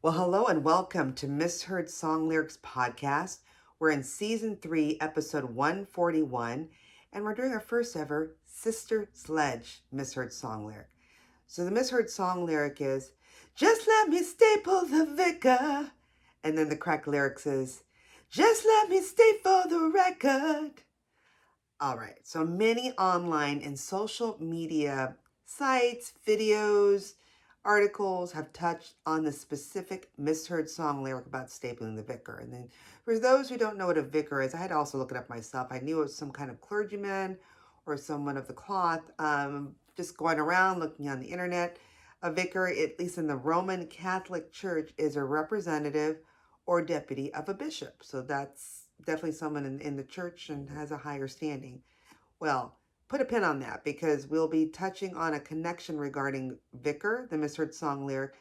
Well, hello and welcome to Misheard Song Lyrics Podcast. We're in Season 3, Episode 141, and we're doing our first ever Sister Sledge misheard song lyric. So the misheard song lyric is, just let me staple the vicar. And then the correct lyrics is, just let me stay for the record. All right, so many online and social media sites, videos, articles have touched on the specific misheard song lyric about stapling the vicar. And then for those who don't know what a vicar is, I had to also look it up myself. I knew it was some kind of clergyman or someone of the cloth. Just going around looking on the internet, a vicar, at least in the Roman Catholic Church, is a representative or deputy of a bishop. So that's definitely someone in the church and has a higher standing. Well, put a pin on that because we'll be touching on a connection regarding vicar, the misheard song lyric,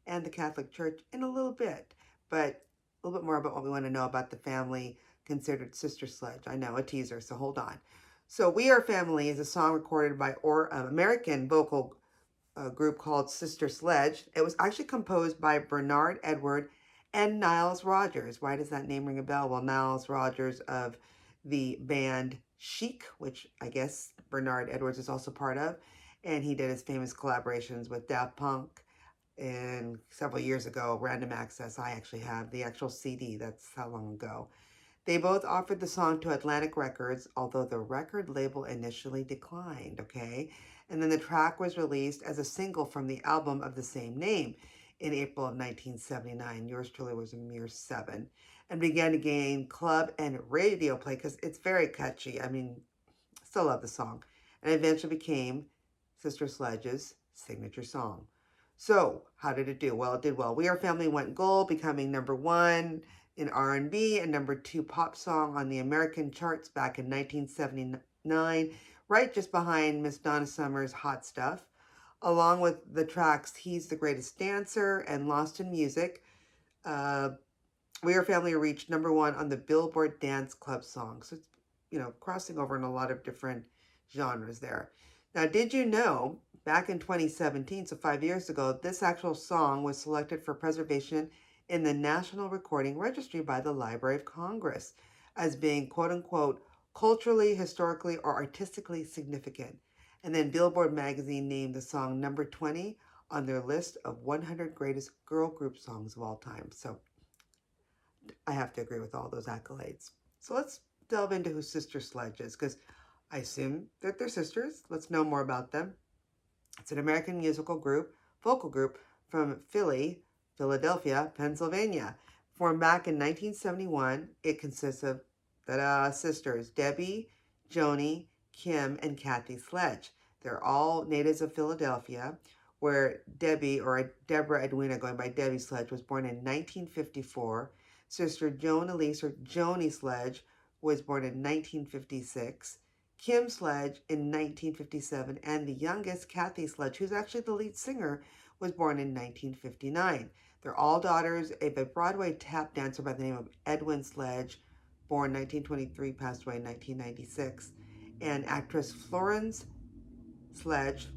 and the Catholic Church in a little bit. But a little bit more about what we want to know about the family considered Sister Sledge. I know, a teaser, so hold on. So We Are Family is a song recorded by American vocal group called Sister Sledge. It was actually composed by Bernard Edward and Niles Rodgers. Why does that name ring a bell? Well, Niles Rodgers of the band Chic, which I guess Bernard Edwards is also part of, and he did his famous collaborations with Daft Punk. And several years ago, Random Access, I actually have the actual CD. That's how long ago. They both offered the song to Atlantic Records, although the record label initially declined, okay? And then the track was released as a single from the album of the same name in April of 1979. Yours truly was a mere 7. And began to gain club and radio play because it's very catchy. I mean, still love the song. And eventually became Sister Sledge's signature song. So, how did it do? Well, it did well. We Are Family went gold, becoming number 1 in R&B and number 2 pop song on the American charts back in 1979, right just behind Miss Donna Summer's Hot Stuff, along with the tracks He's the Greatest Dancer and Lost in Music. We Are Family reached number 1 on the Billboard Dance Club songs. So it's, crossing over in a lot of different genres there. Now, did you know back in 2017, so 5 years ago, this actual song was selected for preservation in the National Recording Registry by the Library of Congress as being, quote unquote, culturally, historically, or artistically significant. And then Billboard magazine named the song number 20 on their list of 100 greatest girl group songs of all time. So I have to agree with all those accolades. So let's delve into who Sister Sledge is, because I assume that they're sisters. Let's know more about them. It's an American musical group, vocal group from Philadelphia, Pennsylvania. Formed back in 1971, it consists of sisters Debbie, Joni, Kim, and Kathy Sledge. They're all natives of Philadelphia, where Debbie, or Deborah Edwina, going by Debbie Sledge, was born in 1954. Sister Joan Elise, or Joni Sledge, was born in 1956. Kim Sledge in 1957, and the youngest, Kathy Sledge, who's actually the lead singer, was born in 1959. They're all daughters of a Broadway tap dancer by the name of Edwin Sledge, born 1923, passed away in 1996, and actress Florence Sledge,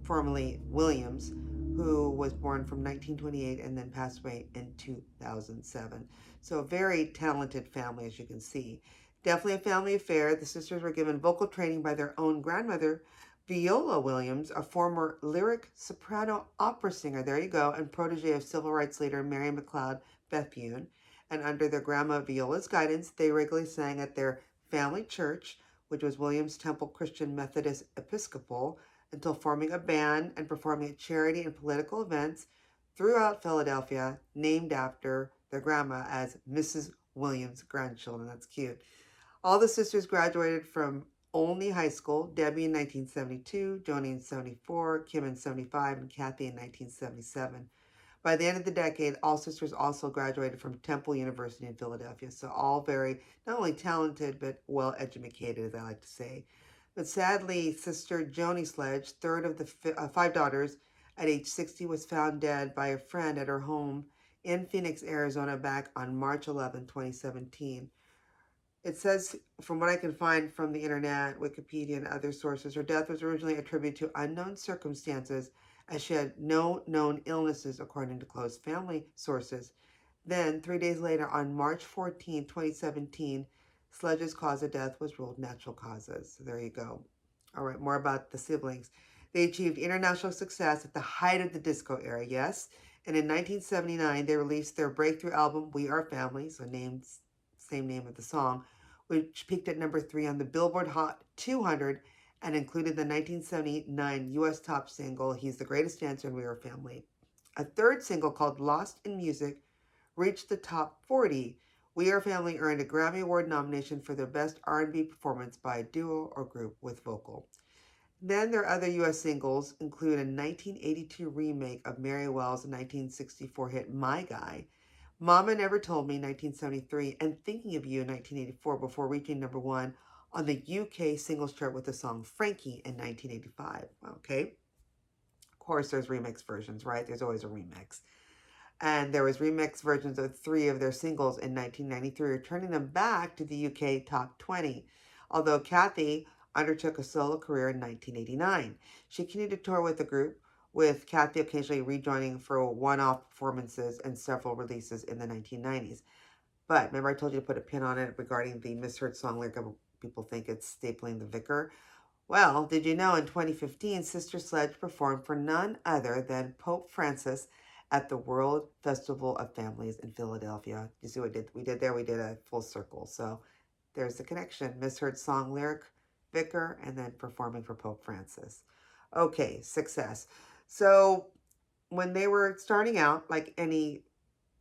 formerly Williams, who was born from 1928 and then passed away in 2007. So a very talented family, as you can see. Definitely a family affair. The sisters were given vocal training by their own grandmother, Viola Williams, a former lyric soprano opera singer, there you go, and protege of civil rights leader Mary McLeod Bethune. And under their grandma Viola's guidance, they regularly sang at their family church, which was Williams Temple Christian Methodist Episcopal, until forming a band and performing at charity and political events throughout Philadelphia, named after their grandma as Mrs. Williams' grandchildren. That's cute. All the sisters graduated from Olney High School, Debbie in 1972, Joni in 74, Kim in 75, and Kathy in 1977. By the end of the decade, all sisters also graduated from Temple University in Philadelphia. So all very, not only talented, but well-educated, as I like to say. But sadly, Sister Joni Sledge, third of the 5 daughters, at age 60 was found dead by a friend at her home in Phoenix, Arizona, back on March 11, 2017. It says, from what I can find from the internet, Wikipedia, and other sources, her death was originally attributed to unknown circumstances as she had no known illnesses according to close family sources. Then, 3 days later, on March 14, 2017, Sledge's cause of death was ruled natural causes. So there you go. All right, more about the siblings. They achieved international success at the height of the disco era, yes. And in 1979, they released their breakthrough album, We Are Family, so named, same name of the song, which peaked at number 3 on the Billboard Hot 200 and included the 1979 U.S. top single, He's the Greatest Dancer and We Are Family. A third single called Lost in Music reached the top 40. We Are Family earned a Grammy Award nomination for their best R&B performance by a duo or group with vocal. Then their other U.S. singles include a 1982 remake of Mary Wells' 1964 hit My Guy, Mama Never Told Me 1973, and Thinking of You in 1984 before reaching number 1 on the UK singles chart with the song Frankie in 1985. Okay? Of course, there's remix versions, right? There's always a remix. And there was remix versions of 3 of their singles in 1993, returning them back to the UK top 20, although Kathy undertook a solo career in 1989. She continued to tour with the group, with Kathy occasionally rejoining for one-off performances and several releases in the 1990s. But remember I told you to put a pin on it regarding the misheard song lyric. People think it's stapling the vicar. Well, did you know in 2015, Sister Sledge performed for none other than Pope Francis at the World Festival of Families in Philadelphia. You see what we did there? We did a full circle. So there's the connection. Misheard song lyric, vicar, and then performing for Pope Francis. Okay, success. So when they were starting out, like any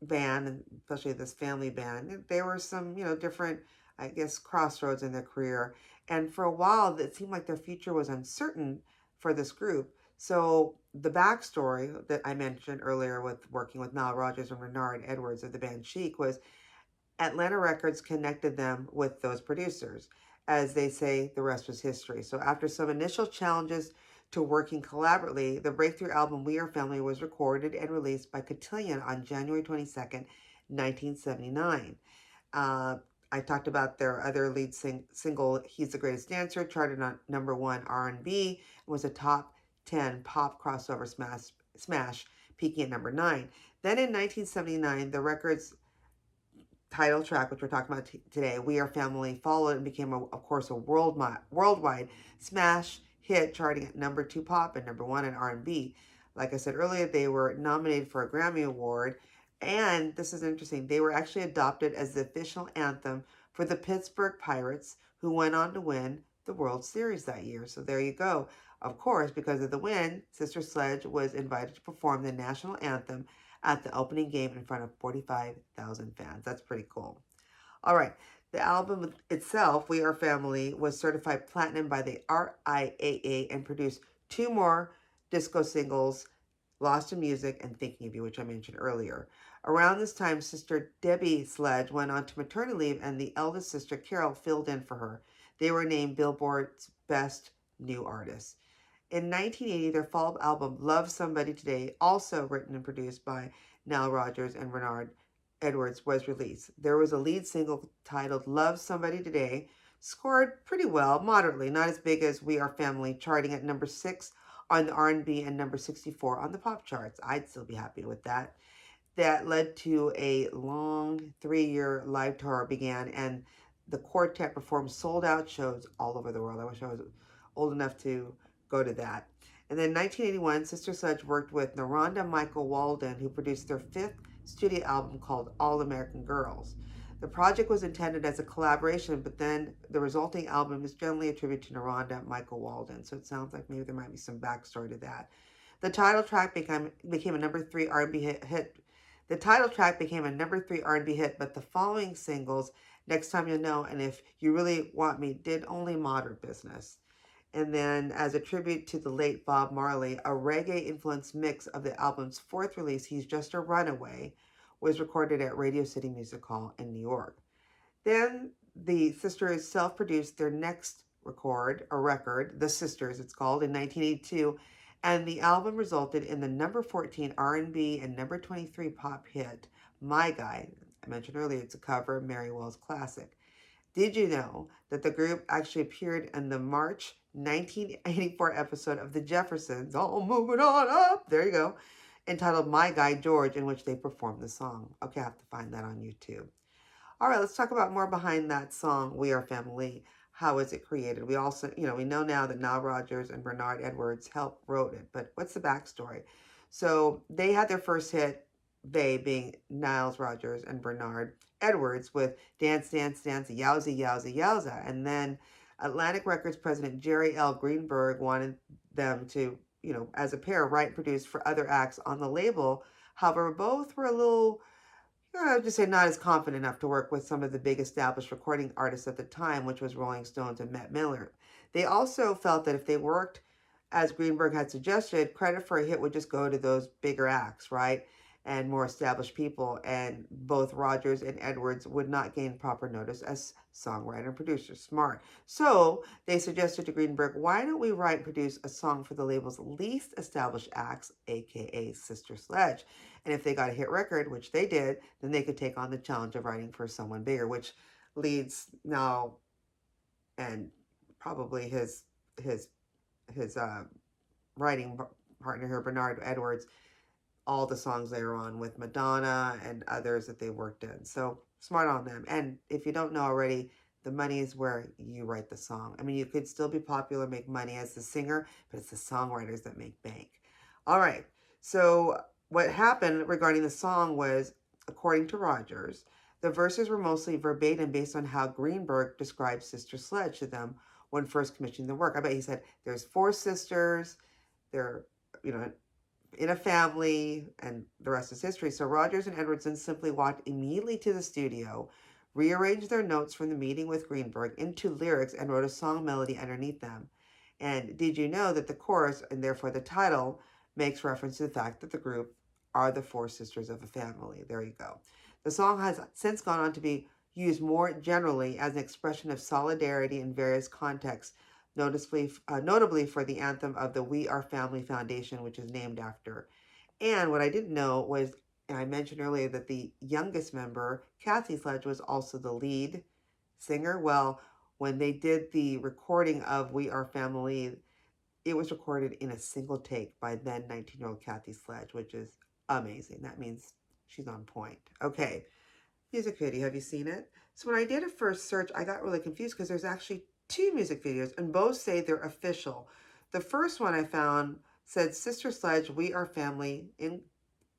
band, and especially this family band, there were some, different, I guess, crossroads in their career. And for a while, it seemed like their future was uncertain for this group. So the backstory that I mentioned earlier with working with Niles Rodgers and Renard Edwards of the band Chic was Atlanta Records connected them with those producers. As they say, the rest was history. So after some initial challenges to working collaboratively, the breakthrough album We Are Family was recorded and released by Cotillion on January 22nd, 1979. I talked about their other lead single, He's the Greatest Dancer, charted on number 1 R&B, and was a top 10 pop crossover smash, peaking at number 9. Then in 1979, the record's title track, which we're talking about today, We Are Family, followed and became, of course, a worldwide smash hit, charting at number 2 pop and number 1 in R&B. Like I said earlier, they were nominated for a Grammy Award, and this is interesting, they were actually adopted as the official anthem for the Pittsburgh Pirates, who went on to win the World Series that year. So there you go. Of course, because of the win, Sister Sledge was invited to perform the national anthem at the opening game in front of 45,000 fans. That's pretty cool. All right. The album itself, We Are Family, was certified platinum by the RIAA and produced 2 more disco singles, Lost in Music and Thinking of You, which I mentioned earlier. Around this time, Sister Debbie Sledge went on to maternity leave, and the eldest sister, Carol, filled in for her. They were named Billboard's Best New Artists. In 1980, their follow-up album, Love Somebody Today, also written and produced by Niles Rodgers and Renard Edwards, was released. There was a lead single titled Love Somebody Today, scored pretty well, moderately, not as big as We Are Family, charting at number 6 on the R&B and number 64 on the pop charts. I'd still be happy with that. That led to a long 3-year live tour began, and the quartet performed sold-out shows all over the world. I wish I was old enough to go to that. And then in 1981, Sister Sledge worked with Naranda Michael Walden, who produced their 5th studio album called All American Girls. The project was intended as a collaboration, but then the resulting album is generally attributed to Naranda Michael Walden. So it sounds like maybe there might be some backstory to that. The title track became a number 3 R&B hit. The title track became a number 3 R&B hit, but the following singles, Next Time You'll Know and If You Really Want Me, did only moderate business. And then, as a tribute to the late Bob Marley, a reggae-influenced mix of the album's 4th release, He's Just a Runaway, was recorded at Radio City Music Hall in New York. Then the sisters self-produced their next record, The Sisters it's called, in 1982, and the album resulted in the number 14 R&B and number 23 pop hit, My Guy. I mentioned earlier, it's a cover of Mary Wells' classic. Did you know that the group actually appeared in the March 1984 episode of the Jeffersons, all moving on up, there you go, entitled My Guy George, in which they performed the song. Okay, I have to find that on YouTube. All right, let's talk about more behind that song, We Are Family. How was it created? We also, we know now that Niles Rodgers and Bernard Edwards helped wrote it, but what's the backstory? So they had their first hit, they being Niles Rodgers and Bernard Edwards, with Dance, Dance, Dance, Yowza, Yowza, Yowza. And then Atlantic Records president Jerry L. Greenberg wanted them to, as a pair, write and produce for other acts on the label. However, both were a little, I would just say, not as confident enough to work with some of the big established recording artists at the time, which was Rolling Stones and Matt Miller. They also felt that if they worked as Greenberg had suggested, credit for a hit would just go to those bigger acts, right? And more established people. And both Rodgers and Edwards would not gain proper notice as songwriter and producer. Smart. So they suggested to Greenberg, why don't we write and produce a song for the label's least established acts, aka Sister Sledge? And if they got a hit record, which they did, then they could take on the challenge of writing for someone bigger, which leads now, and probably his writing partner here, Bernard Edwards, all the songs they were on with Madonna and others that they worked in. So smart on them. And if you don't know already, the money is where you write the song. I mean, you could still be popular, make money as the singer, but it's the songwriters that make bank. All right. So what happened regarding the song was, according to Rodgers, the verses were mostly verbatim based on how Greenberg described Sister Sledge to them when first commissioning the work. I bet he said, there's 4 sisters, they're, in a family, and the rest is history. So Rodgers and Edwardson simply walked immediately to the studio, rearranged their notes from the meeting with Greenberg into lyrics, and wrote a song melody underneath them. And did you know that the chorus, and therefore the title, makes reference to the fact that the group are the 4 sisters of a family? There you go. The song has since gone on to be used more generally as an expression of solidarity in various contexts, notably for the anthem of the We Are Family Foundation, which is named after. And what I didn't know was, and I mentioned earlier that the youngest member, Kathy Sledge, was also the lead singer. Well, when they did the recording of We Are Family, it was recorded in a single take by then 19-year-old Kathy Sledge, which is amazing. That means she's on point. Okay, music video, have you seen it? So when I did a first search, I got really confused because there's actually 2 music videos, and both say they're official. The first one I found said Sister Sledge, We Are Family, in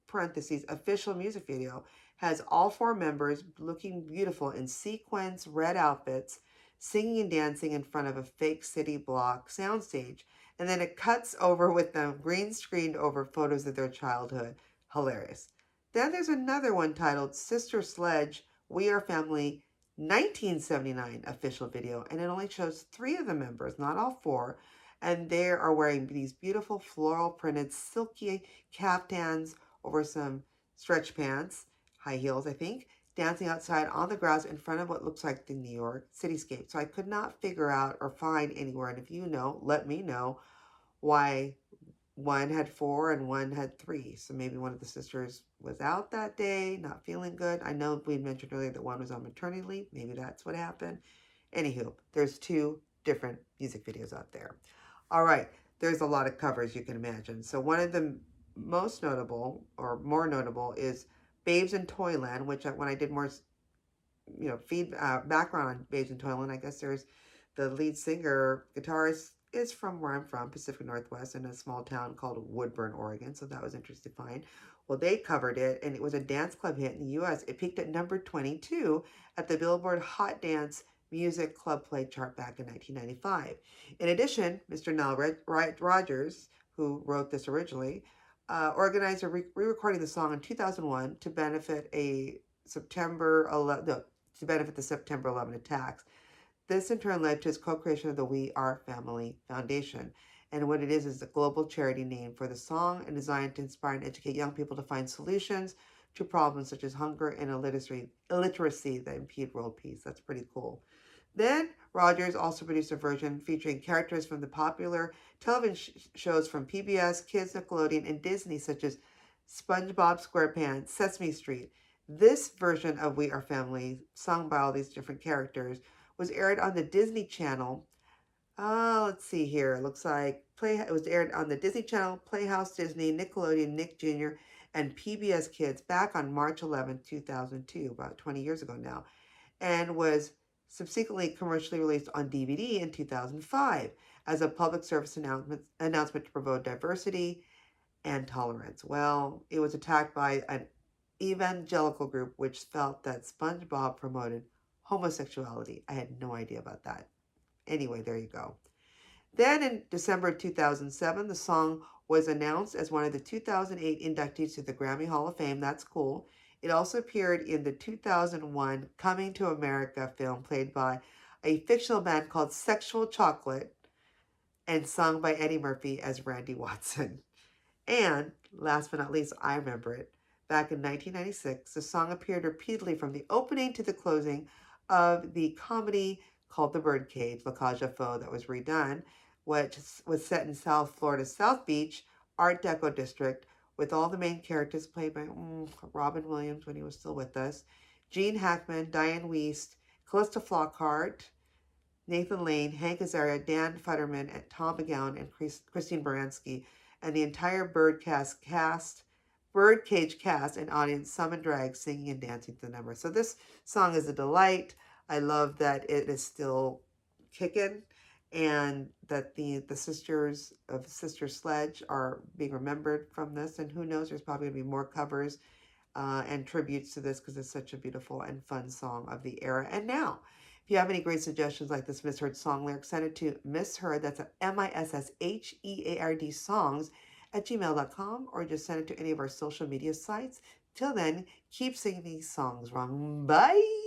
parentheses, official music video, has all 4 members looking beautiful in sequins, red outfits, singing and dancing in front of a fake city block soundstage. And then it cuts over with them green screened over photos of their childhood. Hilarious. Then there's another one titled Sister Sledge, We Are Family, 1979 official video, and it only shows 3 of the members, not all 4, and they are wearing these beautiful floral printed silky caftans over some stretch pants, high heels I think, dancing outside on the grass in front of what looks like the New York cityscape. So I could not figure out or find anywhere, and if you know, let me know why one had 4 and one had 3. So maybe one of the sisters was out that day, not feeling good. I know we mentioned earlier that one was on maternity leave. Maybe that's what happened. Anywho, there's 2 different music videos out there. All right, there's a lot of covers you can imagine. So one of the most notable, or more notable, is Babes in Toyland, which when I did more, background on Babes in Toyland, I guess there's the lead singer, guitarist, is from where I'm from, Pacific Northwest, in a small town called Woodburn, Oregon. So that was interesting to find. Well, they covered it, and it was a dance club hit in the U.S. It peaked at number 22 at the Billboard Hot Dance Music Club Play chart back in 1995. In addition, Mr. Niles Rodgers, who wrote this originally, organized a re-recording the song in 2001 to benefit the September 11 attacks. This in turn led to his co-creation of the We Are Family Foundation. And what it is a global charity name for the song and designed to inspire and educate young people to find solutions to problems such as hunger and illiteracy that impede world peace. That's pretty cool. Then Rodgers also produced a version featuring characters from the popular television shows from PBS, Kids, Nickelodeon, and Disney, such as SpongeBob SquarePants, Sesame Street. This version of We Are Family, sung by all these different characters, was aired on the Disney Channel Let's see here. It looks like it was aired on the Disney Channel, Playhouse Disney, Nickelodeon, Nick Jr., and PBS Kids back on March 11, 2002, about 20 years ago now, and was subsequently commercially released on DVD in 2005 as a public service announcement to promote diversity and tolerance. Well, it was attacked by an evangelical group which felt that SpongeBob promoted homosexuality. I had no idea about that. Anyway, there you go. Then in December of 2007, the song was announced as one of the 2008 inductees to the Grammy Hall of Fame. That's cool. It also appeared in the 2001 Coming to America film played by a fictional band called Sexual Chocolate and sung by Eddie Murphy as Randy Watson. And last but not least, I remember it. Back in 1996, the song appeared repeatedly from the opening to the closing of the comedy called The Birdcage, La Cage aux Folles, that was redone, which was set in South Florida's South Beach Art Deco district, with all the main characters played by Robin Williams when he was still with us, Gene Hackman, Diane Wiest, Callista Flockhart, Nathan Lane, Hank Azaria, Dan Futterman, and Tom McGowan, and Christine Baranski, and the entire Birdcage cast and audience sum and drag, singing and dancing to the number. So this song is a delight. I love that it is still kicking, and that the sisters of Sister Sledge are being remembered from this. And who knows, there's probably going to be more covers and tributes to this because it's such a beautiful and fun song of the era. And now, if you have any great suggestions like this misheard song lyric, send it to misheard, that's MISSHEARD songs @gmail.com, or just send it to any of our social media sites. Till then, keep singing these songs wrong. Bye!